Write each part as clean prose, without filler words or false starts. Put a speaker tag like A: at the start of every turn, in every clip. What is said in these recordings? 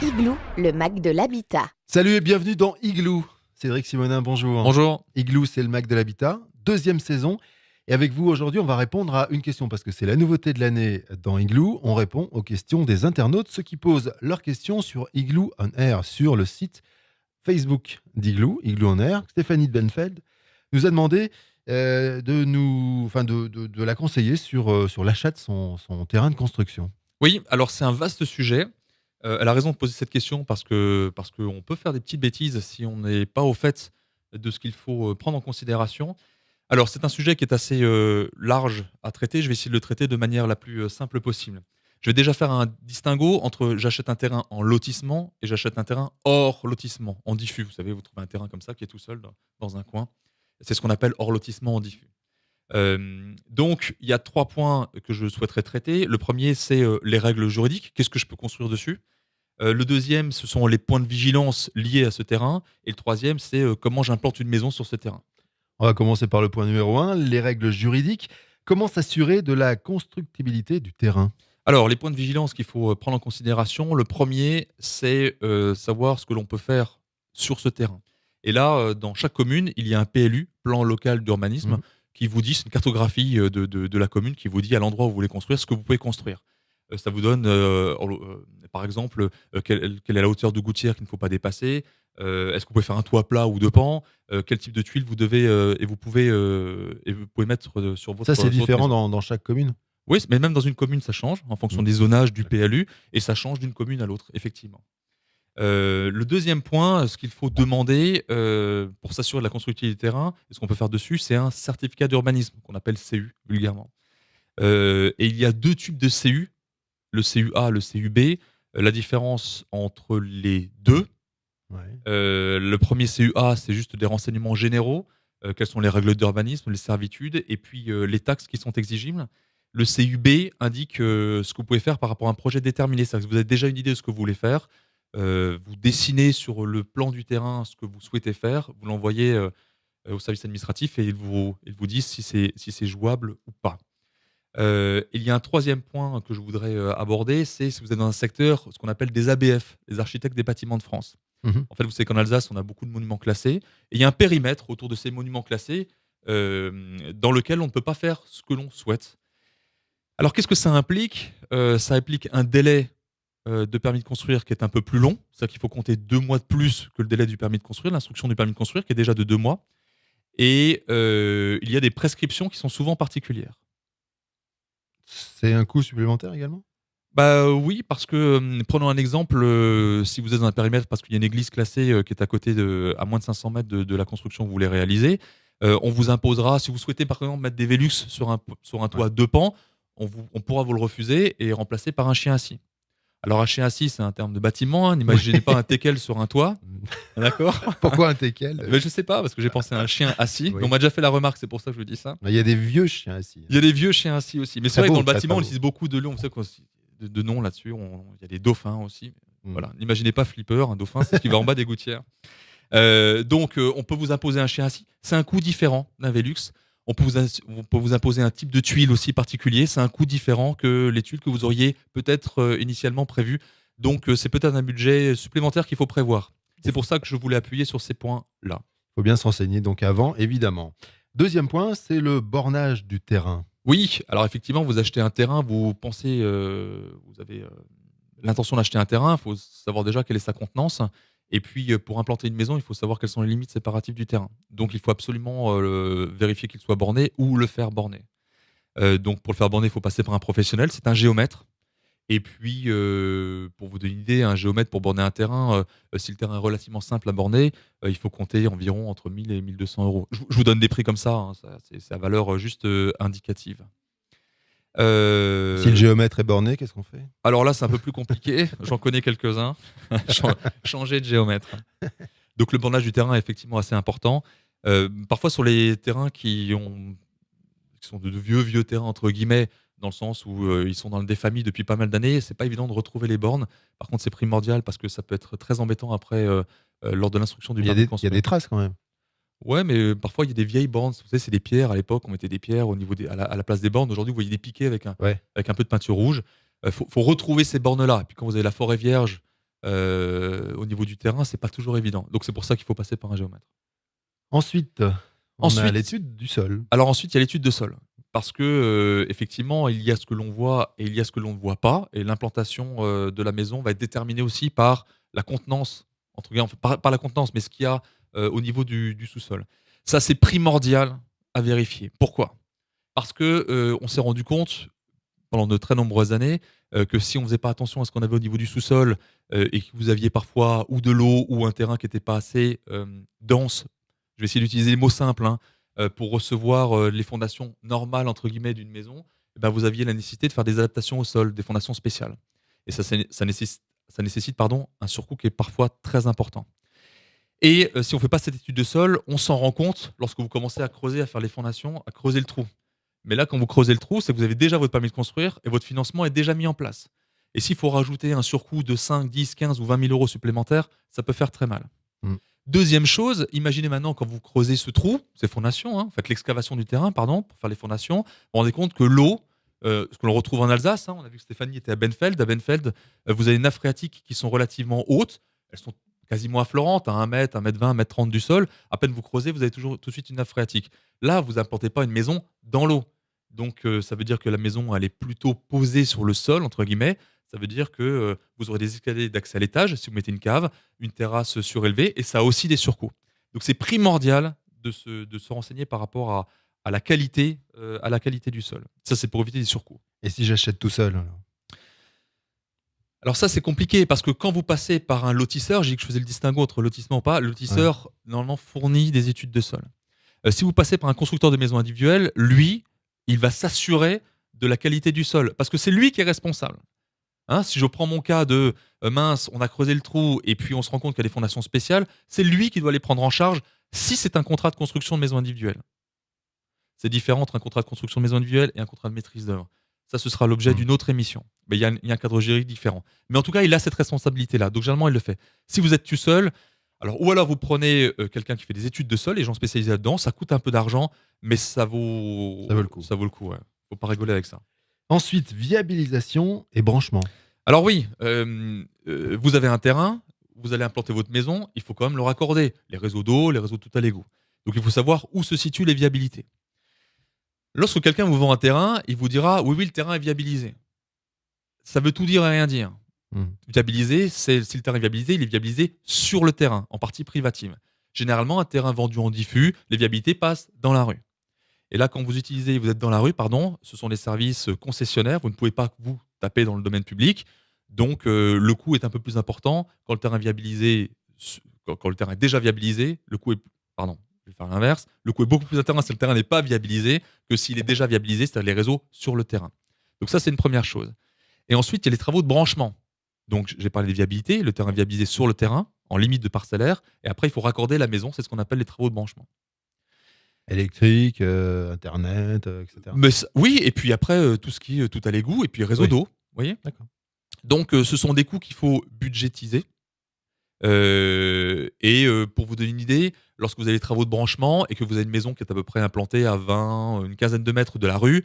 A: Igloo, le Mac de l'habitat.
B: Salut et bienvenue dans Igloo. Cédric Simonin, bonjour.
C: Bonjour.
B: Igloo, c'est le Mac de l'habitat, deuxième saison. Et avec vous aujourd'hui, on va répondre à une question parce que c'est la nouveauté de l'année dans Igloo. On répond aux questions des internautes, ceux qui posent leurs questions sur Igloo on Air, sur le site Facebook d'Igloo, Igloo on Air. Stéphanie de Benfeld nous a demandé de la conseiller sur l'achat de son terrain de construction.
C: Oui, alors c'est un vaste sujet. Elle a raison de poser cette question parce qu'on peut faire des petites bêtises si on n'est pas au fait de ce qu'il faut prendre en considération. Alors c'est un sujet qui est assez large à traiter. Je vais essayer de le traiter de manière la plus simple possible. Je vais déjà faire un distinguo entre j'achète un terrain en lotissement et j'achète un terrain hors lotissement, en diffus. Vous savez, vous trouvez un terrain comme ça qui est tout seul dans un coin. C'est ce qu'on appelle hors lotissement en diffus. Donc, il y a 3 points que je souhaiterais traiter. Le premier, c'est les règles juridiques. Qu'est-ce que je peux construire dessus? Le deuxième, ce sont les points de vigilance liés à ce terrain. Et le troisième, c'est comment j'implante une maison sur ce terrain.
B: On va commencer par le point numéro 1, les règles juridiques. Comment s'assurer de la constructibilité du terrain?
C: Alors, les points de vigilance qu'il faut prendre en considération, le premier, c'est savoir ce que l'on peut faire sur ce terrain. Et là, dans chaque commune, il y a un PLU, plan local d'urbanisme,
B: Mhm.
C: qui vous dit, c'est une cartographie de la commune qui vous dit à l'endroit où vous voulez construire ce que vous pouvez construire. Ça vous donne, par exemple, quelle est la hauteur de gouttière qu'il ne faut pas dépasser, est-ce que vous pouvez faire un toit plat ou deux pans, quel type de tuiles vous devez et vous pouvez mettre sur
B: Ça,
C: votre,
B: c'est
C: sur votre
B: différent
C: maison.
B: dans chaque commune.
C: Oui, mais même dans une commune, ça change en fonction
B: Mhm.
C: des zonages du PLU et ça change d'une commune à l'autre, effectivement. Le deuxième point, ce qu'il faut demander pour s'assurer de la constructivité du terrain, et ce qu'on peut faire dessus, c'est un certificat d'urbanisme qu'on appelle CU vulgairement. Et il y a deux types de CU, le CUA, le CUB. La différence entre les deux,
B: Ouais.
C: le premier CUA, c'est juste des renseignements généraux. Quelles sont les règles d'urbanisme, les servitudes et puis les taxes qui sont exigibles. Le CUB indique ce que vous pouvez faire par rapport à un projet déterminé. C'est-à-dire que vous avez déjà une idée de ce que vous voulez faire. Vous dessinez sur le plan du terrain ce que vous souhaitez faire. Vous l'envoyez au service administratif et ils vous disent si c'est jouable ou pas. Il y a un troisième point que je voudrais aborder, c'est si vous êtes dans un secteur, ce qu'on appelle des ABF, les architectes des bâtiments de France.
B: Mhm.
C: En fait, vous savez qu'en Alsace, on a beaucoup de monuments classés. Et il y a un périmètre autour de ces monuments classés dans lequel on ne peut pas faire ce que l'on souhaite. Alors, qu'est-ce que ça implique? Ça implique un délai de permis de construire qui est un peu plus long. C'est-à-dire qu'il faut compter 2 mois de plus que le délai du permis de construire, l'instruction du permis de construire qui est déjà de 2 mois. Et il y a des prescriptions qui sont souvent particulières.
B: C'est un coût supplémentaire également?
C: Bah, oui, parce que, prenons un exemple, si vous êtes dans un périmètre parce qu'il y a une église classée, qui est à moins de 500 mètres de la construction que vous voulez réaliser, on vous imposera si vous souhaitez par exemple mettre des Velux sur un toit
B: Ouais.
C: à 2 pans, on pourra vous le refuser et remplacer par un chien assis. Alors un chien assis, c'est un terme de bâtiment, hein, n'imaginez pas un teckel sur un toit, d'accord?
B: Pourquoi un teckel?
C: Mais je sais pas, parce que j'ai pensé à un chien assis,
B: Oui.
C: mais on m'a déjà fait la remarque, c'est pour ça que je vous dis ça.
B: Il y a des vieux chiens assis.
C: Il y a des vieux chiens assis aussi, mais c'est
B: Très
C: vrai que
B: beau,
C: dans le
B: très,
C: bâtiment,
B: très
C: on
B: beau.
C: utilise beaucoup de lions, vous savez de noms là-dessus, il y a des dauphins aussi.
B: Mm.
C: Voilà, n'imaginez pas Flipper, un dauphin, c'est ce qui va en bas des gouttières. Donc, on peut vous imposer un chien assis. C'est un coût différent d'un Velux. On peut vous imposer un type de tuile aussi particulier. C'est un coût différent que les tuiles que vous auriez peut-être initialement prévues. Donc, c'est peut-être un budget supplémentaire qu'il faut prévoir. C'est pour ça que je voulais appuyer sur ces points-là.
B: Il faut bien se renseigner donc avant, évidemment. Deuxième point, c'est le bornage du terrain.
C: Oui, alors effectivement, vous achetez un terrain, vous pensez, vous avez l'intention d'acheter un terrain, il faut savoir déjà quelle est sa contenance. Et puis, pour implanter une maison, il faut savoir quelles sont les limites séparatives du terrain. Donc, il faut absolument vérifier qu'il soit borné ou le faire borner. Donc, pour le faire borner, il faut passer par un professionnel, c'est un géomètre. Et puis, pour vous donner une idée, un géomètre pour borner un terrain, si le terrain est relativement simple à borner, il faut compter environ entre 1 000 et 1 200 euros. Je vous donne des prix comme ça, hein, c'est à valeur juste indicative.
B: Si le géomètre est borné, qu'est-ce qu'on fait?
C: Alors là, c'est un peu plus compliqué. J'en connais quelques-uns. Changer de géomètre. Donc le bornage du terrain est effectivement assez important. Parfois sur les terrains qui sont de vieux terrains entre guillemets, dans le sens où ils sont dans des familles depuis pas mal d'années, c'est pas évident de retrouver les bornes. Par contre, c'est primordial parce que ça peut être très embêtant après lors de l'instruction du
B: Il y a
C: permis de
B: il y a
C: construire.
B: des traces quand même.
C: Ouais, mais parfois il y a des vieilles bornes. Vous savez, c'est des pierres. À l'époque, on mettait des pierres au niveau à la place des bornes. Aujourd'hui, vous voyez des piquets avec un,
B: Ouais.
C: avec un peu de peinture rouge. Faut retrouver ces bornes-là. Et puis quand vous avez la forêt vierge, au niveau du terrain, c'est pas toujours évident. Donc c'est pour ça qu'il faut passer par un géomètre.
B: Ensuite, on a
C: Ensuite,
B: l'étude du sol.
C: alors ensuite, il y a l'étude de sol. Parce que, effectivement, il y a ce que l'on voit et il y a ce que l'on ne voit pas. Et l'implantation de la maison va être déterminée aussi par la contenance, entre guillemets, enfin, par la contenance, mais ce qu'il y a au niveau du sous-sol. Ça, c'est primordial à vérifier. Pourquoi? Parce que on s'est rendu compte pendant de très nombreuses années que si on faisait pas attention à ce qu'on avait au niveau du sous-sol et que vous aviez parfois ou de l'eau ou un terrain qui n'était pas assez dense, je vais essayer d'utiliser les mots simples hein, pour recevoir les fondations normales entre guillemets d'une maison, eh ben, vous aviez la nécessité de faire des adaptations au sol, des fondations spéciales. Et ça nécessite pardon, un surcoût qui est parfois très important. Et si on ne fait pas cette étude de sol, on s'en rend compte lorsque vous commencez à creuser, à faire les fondations, à creuser le trou. Mais là, quand vous creusez le trou, c'est que vous avez déjà votre permis de construire et votre financement est déjà mis en place. Et s'il faut rajouter un surcoût de 5, 10, 15 ou 20 000 euros supplémentaires, ça peut faire très mal.
B: Mm.
C: Deuxième chose, imaginez maintenant quand vous creusez ce trou, ces fondations, hein, faites l'excavation du terrain, pardon, pour faire les fondations, vous vous rendez compte que l'eau, ce que l'on retrouve en Alsace, hein, on a vu que Stéphanie était à Benfeld. À Benfeld, vous avez des nappes phréatiques qui sont relativement hautes, elles sont quasiment affleurantes, à 1 mètre, 1 mètre 20, 1 mètre 30 du sol. À peine vous creusez, vous avez toujours tout de suite une nappe phréatique. Là, vous n'implantez pas une maison dans l'eau. Donc, ça veut dire que la maison, elle est plutôt posée sur le sol, entre guillemets. Ça veut dire que vous aurez des escaliers d'accès à l'étage si vous mettez une cave, une terrasse surélevée, et ça a aussi des surcoûts. Donc, c'est primordial de se renseigner par rapport à à la qualité du sol. Ça, c'est pour éviter des surcoûts.
B: Et si j'achète tout seul alors?
C: Alors ça, c'est compliqué parce que quand vous passez par un lotisseur, j'ai dit que je faisais le distinguo entre lotissement ou pas, le lotisseur, normalement, fournit des études de sol. Si vous passez par un constructeur de maisons individuelles, lui, il va s'assurer de la qualité du sol parce que c'est lui qui est responsable. Hein, si je prends mon cas de mince, on a creusé le trou et puis on se rend compte qu'il y a des fondations spéciales, c'est lui qui doit les prendre en charge si c'est un contrat de construction de maison individuelle. C'est différent entre un contrat de construction de maison individuelle et un contrat de maîtrise d'œuvre. Ça, ce sera l'objet
B: Mm.
C: d'une autre émission. Mais il y a un cadre juridique différent. Mais en tout cas, il a cette responsabilité-là. Donc, généralement, il le fait. Si vous êtes tout seul, ou alors vous prenez quelqu'un qui fait des études de sol, les gens spécialisés là-dedans, ça coûte un peu d'argent, mais
B: Ça vaut le coup.
C: Ça vaut le coup, ouais. Faut pas rigoler avec ça.
B: Ensuite, viabilisation et branchement.
C: Alors oui, vous avez un terrain, vous allez implanter votre maison, il faut quand même le raccorder. Les réseaux d'eau, les réseaux de tout à l'égout. Donc il faut savoir où se situent les viabilités. Lorsque quelqu'un vous vend un terrain, il vous dira oui, oui, le terrain est viabilisé. Ça veut tout dire et rien dire.
B: Mm.
C: Viabilisé, si le terrain est viabilisé, il est viabilisé sur le terrain, en partie privative. Généralement, un terrain vendu en diffus, les viabilités passent dans la rue. Et là, quand vous êtes dans la rue, pardon, ce sont des services concessionnaires, vous ne pouvez pas vous taper dans le domaine public. Donc, le coût est un peu plus important. Quand le terrain est viabilisé, quand le terrain est déjà viabilisé, le coût est, pardon, je vais faire l'inverse, le coût est beaucoup plus intéressant si le terrain n'est pas viabilisé que s'il est déjà viabilisé, c'est-à-dire les réseaux sur le terrain. Donc ça, c'est une première chose. Et ensuite, il y a les travaux de branchement. Donc, j'ai parlé de viabilité, le terrain est viabilisé sur le terrain, en limite de parcellaire, et après, il faut raccorder la maison, c'est ce qu'on appelle les travaux de branchement.
B: Électrique, Internet, etc.
C: Mais oui, et puis après, tout ce qui est tout à l'égout, et puis réseau
B: Oui.
C: d'eau, vous voyez.
B: D'accord.
C: Donc, ce sont des coûts qu'il faut budgétiser. Pour vous donner une idée, lorsque vous avez les travaux de branchement et que vous avez une maison qui est à peu près implantée à 20, une quinzaine de mètres de la rue,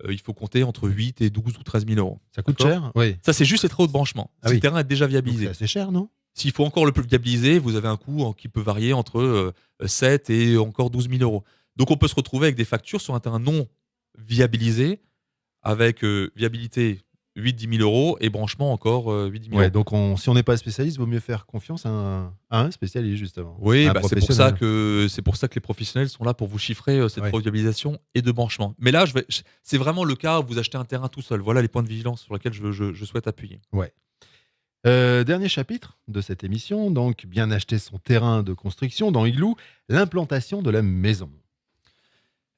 C: il faut compter entre 8 et 12 ou 13 000 euros.
B: Ça coûte
C: D'accord.
B: cher? Oui.
C: Ça, c'est juste les travaux de branchement.
B: Ah
C: Si
B: oui.
C: le terrain est déjà
B: Donc
C: viabilisé.
B: c'est assez cher, non?
C: S'il faut encore le plus viabiliser, vous avez un coût qui peut varier entre 7 et encore 12 000 euros. Donc, on peut se retrouver avec des factures sur un terrain non viabilisé, avec viabilité 8-10 000 euros et branchement encore 8-10 000
B: Ouais,
C: euros.
B: donc si on n'est pas spécialiste, il vaut mieux faire confiance à un spécialiste, justement.
C: Oui,
B: À un
C: bah,
B: professionnel.
C: c'est pour ça que les professionnels sont là pour vous chiffrer cette
B: Ouais.
C: viabilisation et de branchement. Mais là, c'est vraiment le cas où vous achetez un terrain tout seul. Voilà les points de vigilance sur lesquels je souhaite appuyer.
B: Ouais. Dernier chapitre de cette émission, donc bien acheter son terrain de construction dans Igloo, l'implantation de la maison.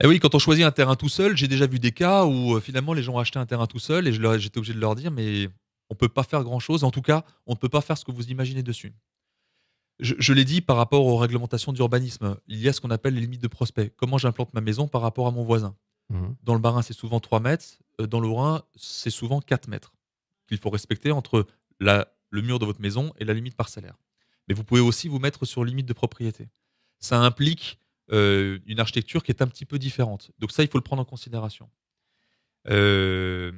C: Et oui, quand on choisit un terrain tout seul, j'ai déjà vu des cas où finalement les gens ont acheté un terrain tout seul et j'étais obligé de leur dire mais on peut pas faire grand-chose. En tout cas, on ne peut pas faire ce que vous imaginez dessus. Je l'ai dit par rapport aux réglementations d'urbanisme. Il y a ce qu'on appelle les limites de prospect. Comment j'implante ma maison par rapport à mon voisin.
B: Mhm.
C: Dans le Bas-Rhin, c'est souvent 3 mètres. Dans le Haut-Rhin, c'est souvent 4 mètres qu'il faut respecter entre le mur de votre maison et la limite parcellaire. Mais vous pouvez aussi vous mettre sur limite de propriété. Ça implique une architecture qui est un petit peu différente. Donc ça, il faut le prendre en considération. Euh,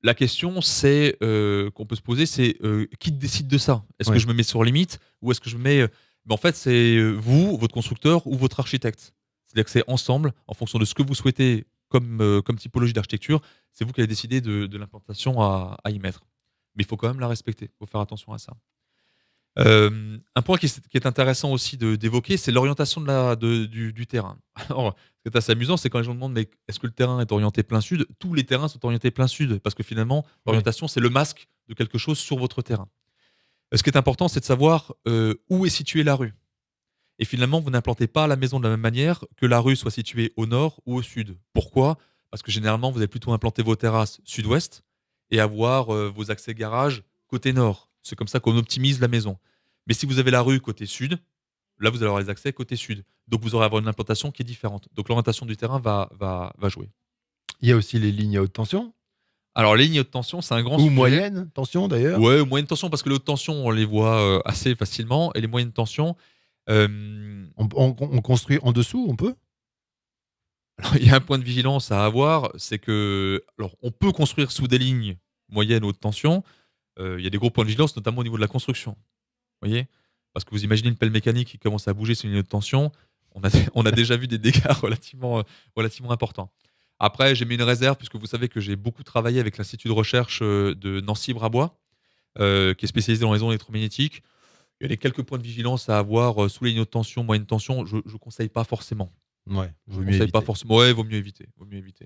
C: La question c'est, qu'on peut se poser, c'est, qui décide de ça? Est-ce que
B: Ouais.
C: je me mets sur limite ou est-ce que je me mets, en fait, c'est, vous, votre constructeur ou votre architecte. C'est-à-dire que c'est ensemble, en fonction de ce que vous souhaitez comme typologie d'architecture, c'est vous qui allez décider de l'implantation à y mettre. Mais il faut quand même la respecter. Il faut faire attention à ça. Un point qui est intéressant aussi d'évoquer, c'est l'orientation du terrain. Alors, ce qui est assez amusant, c'est quand les gens demandent: «Mais est-ce que le terrain est orienté plein sud?» Tous les terrains sont orientés plein sud parce que finalement,
B: Oui.
C: l'orientation, c'est le masque de quelque chose sur votre terrain. Ce qui est important, c'est de savoir, où est située la rue et finalement, vous n'implantez pas la maison de la même manière que la rue soit située au nord ou au sud. Pourquoi? Parce que généralement, vous allez plutôt implanter vos terrasses sud-ouest et avoir, vos accès garage côté nord. C'est comme ça qu'on optimise la maison. Mais si vous avez la rue côté sud, là, vous allez avoir les accès côté sud. Donc vous aurez avoir une implantation qui est différente. Donc l'orientation du terrain va jouer.
B: Il y a aussi les lignes à haute tension
C: Alors les lignes haute tension, c'est un grand
B: ou
C: sujet.
B: moyenne tension d'ailleurs.
C: Ouais, moyenne tension parce que les hautes tensions, on les voit, assez facilement et les moyennes tensions, hem
B: On construit en dessous, on peut?
C: Alors, il y a un point de vigilance à avoir, c'est que alors on peut construire sous des lignes moyennes ou haute tension. Il y a des gros points de vigilance, notamment au niveau de la construction. Vous voyez? Parce que vous imaginez une pelle mécanique qui commence à bouger sur une ligne haute tension, on a déjà vu des dégâts relativement importants. Après, j'ai mis une réserve puisque vous savez que j'ai beaucoup travaillé avec l'institut de recherche, de Nancy-Brabois, qui est spécialisé dans les ondes électromagnétiques. Il y a les quelques points de vigilance à avoir, sous les lignes haute tension, moyenne tension, je conseille pas forcément.
B: Ouais,
C: Je
B: vaut mieux
C: conseille pas
B: éviter.
C: forcément. Ouais, vaut mieux éviter, vaut mieux éviter.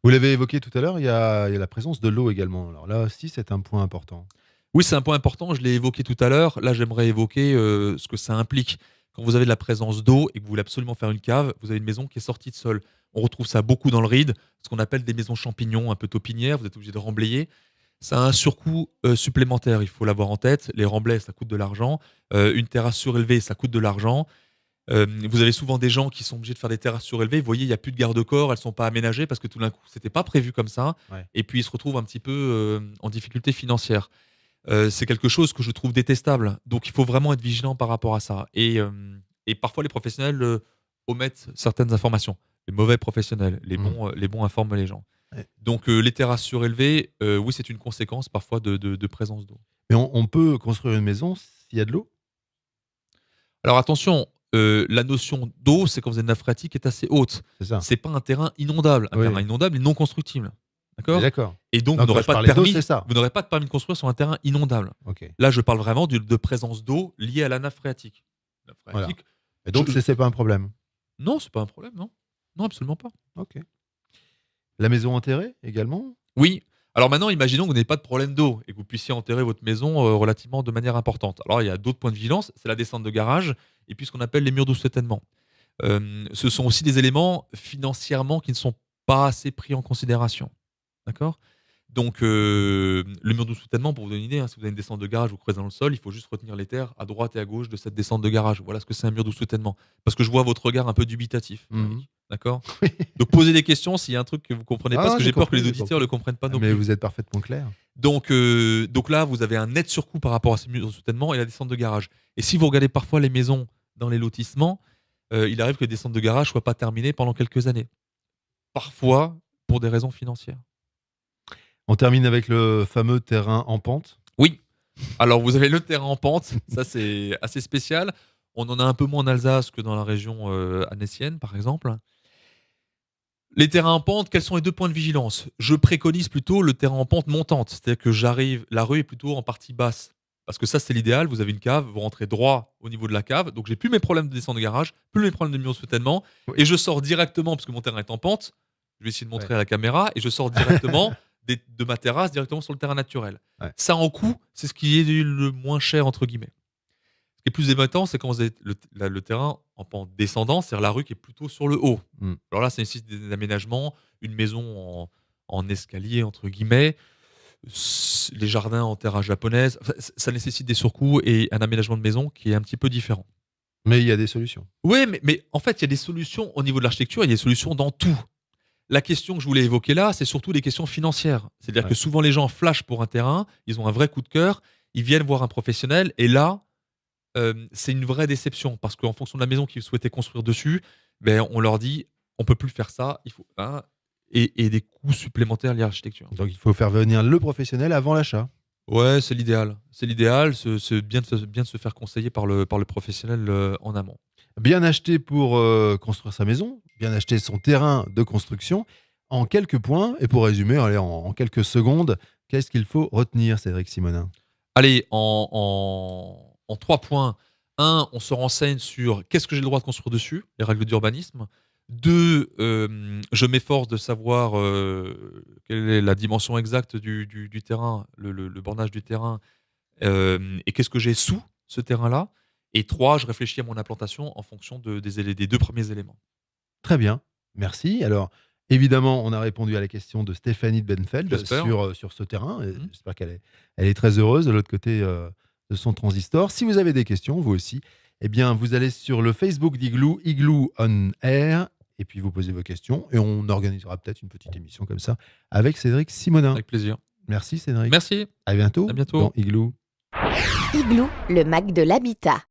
B: Vous l'avez évoqué tout à l'heure, il y a la présence de l'eau également. Alors là aussi, c'est un point important.
C: Oui, c'est un point important, je l'ai évoqué tout à l'heure. Là, j'aimerais évoquer, ce que ça implique. Quand vous avez de la présence d'eau et que vous voulez absolument faire une cave, vous avez une maison qui est sortie de sol. On retrouve ça beaucoup dans le Ride, ce qu'on appelle des maisons champignons, un peu taupinières, vous êtes obligé de remblayer. Ça a un surcoût, supplémentaire, il faut l'avoir en tête. Les remblais, ça coûte de l'argent. Une terrasse surélevée, ça coûte de l'argent. Vous avez souvent des gens qui sont obligés de faire des terrasses surélevées. Vous voyez, il y a plus de garde-corps, elles sont pas aménagées parce que tout d'un coup, c'était pas prévu comme ça
B: Ouais.
C: et puis ils se retrouvent un petit peu, en difficulté financière. C'est quelque chose que je trouve détestable. Donc il faut vraiment être vigilant par rapport à ça et parfois les professionnels, omettent certaines informations. Les mauvais professionnels,
B: Mmh.
C: les bons informent les gens.
B: Ouais.
C: Donc les terrasses surélevées, oui, c'est une conséquence parfois de présence d'eau.
B: Mais on peut construire une maison s'il y a de l'eau?
C: Alors attention, la notion d'eau, c'est quand vous avez une nappe phréatique qui est assez haute.
B: C'est ça?
C: C'est pas un terrain inondable. Un
B: Oui,
C: terrain inondable est non constructible.
B: on est
C: D'accord?
B: d'accord.
C: Et donc
B: Non, quand je parlais d'eau, c'est ça.
C: vous n'aurez pas de permis de construire sur un terrain inondable.
B: OK,
C: Là, je parle vraiment de présence d'eau liée à la nappe phréatique. Nappe
B: voilà.
C: phréatique,
B: Et donc
C: je
B: c'est pas un problème?
C: non, c'est pas un problème, non. Non, absolument pas.
B: OK. La maison enterrée également?
C: Oui. Alors maintenant, imaginons que vous n'ayez pas de problème d'eau et que vous puissiez enterrer votre maison, relativement de manière importante. Alors il y a d'autres points de vigilance, c'est la descente de garage et puis ce qu'on appelle les murs de soutènement. Ce sont aussi des éléments financièrement qui ne sont pas assez pris en considération. D'accord? Donc, le mur de soutènement, pour vous donner une idée, hein, si vous avez une descente de garage, vous creusez dans le sol, il faut juste retenir les terres à droite et à gauche de cette descente de garage. Voilà ce que c'est un mur de soutènement. Parce que je vois votre regard un peu dubitatif,
B: Mmh.
C: Eric. D'accord? Donc posez des questions s'il y a un truc que vous comprenez pas,
B: Ah,
C: parce que
B: j'ai
C: j'ai peur que
B: compris,
C: les
B: j'ai
C: auditeurs
B: compris.
C: le comprennent pas non
B: Mais
C: plus.
B: vous êtes parfaitement clair.
C: Donc là, vous avez un net surcoût par rapport à ces murs de soutènement et la descente de garage. Et si vous regardez parfois les maisons dans les lotissements, il arrive que les descentes de garage soient pas terminées pendant quelques années. Parfois pour des raisons financières.
B: On termine avec le fameux terrain en pente.
C: Oui. Alors vous avez le terrain en pente, ça c'est assez spécial. On en a un peu moins en Alsace que dans la région, annécienne, par exemple. Les terrains en pente, quels sont les 2 points de vigilance? Je préconise plutôt le terrain en pente montante, c'est-à-dire que la rue est plutôt en partie basse. Parce que ça, c'est l'idéal, vous avez une cave, vous rentrez droit au niveau de la cave, donc j'ai plus mes problèmes de descente de garage, plus mes problèmes de mur de soutènement
B: Oui.
C: et je sors directement, parce que mon terrain est en pente, je vais essayer de montrer
B: Ouais.
C: à la caméra et je sors directement de ma terrasse directement sur le terrain naturel.
B: Ouais.
C: Ça, en coût, c'est ce qui est le «moins cher» entre guillemets. Ce qui est plus ébattant, c'est quand vous avez le terrain en pente descendante, c'est-à-dire la rue qui est plutôt sur le haut.
B: Mmh.
C: Alors là, ça nécessite des aménagements, une maison en «escalier» entre guillemets, les jardins en terre à japonaise, enfin, ça nécessite des surcoûts et un aménagement de maison qui est un petit peu différent.
B: Mais il y a des solutions.
C: Oui, mais en fait, il y a des solutions au niveau de l'architecture, il y a des solutions dans tout. La question que je voulais évoquer là, c'est surtout des questions financières. C'est-à-dire
B: Ouais.
C: que souvent les gens flashent pour un terrain, ils ont un vrai coup de cœur, ils viennent voir un professionnel et là, c'est une vraie déception parce qu'en fonction de la maison qu'ils souhaitaient construire dessus, ben, on leur dit: «On peut plus faire ça, il faut» hein, et des coûts supplémentaires liés à l'architecture.
B: Donc il faut faire venir le professionnel avant l'achat.
C: Ouais, c'est l'idéal. C'est l'idéal, c'est bien de se faire conseiller par le professionnel, en amont.
B: Bien acheter pour construire sa maison, bien acheter son terrain de construction. En quelques points, et pour résumer, allez, en quelques secondes, qu'est-ce qu'il faut retenir, Cédric Simonin?
C: Allez, en 3 points. Un, on se renseigne sur qu'est-ce que j'ai le droit de construire dessus, les règles d'urbanisme. 2, je m'efforce de savoir, quelle est la dimension exacte du terrain, le bornage du terrain, et qu'est-ce que j'ai sous ce terrain-là. Et 3, je réfléchis à mon implantation en fonction des 2 premiers éléments.
B: Très bien, merci. Alors, évidemment, on a répondu à la question de Stéphanie de Benfeld
C: J'espère.
B: sur ce terrain. Et
C: Mmh.
B: j'espère elle est très heureuse de l'autre côté de son transistor. Si vous avez des questions, vous aussi, eh bien, vous allez sur le Facebook d'Igloo, Igloo on Air, et puis vous posez vos questions, et on organisera peut-être une petite émission comme ça avec Cédric Simonin.
C: Avec plaisir.
B: Merci Cédric.
C: Merci,
B: À bientôt
C: à bientôt.
B: dans Igloo.
A: Igloo, le Mac de l'habitat.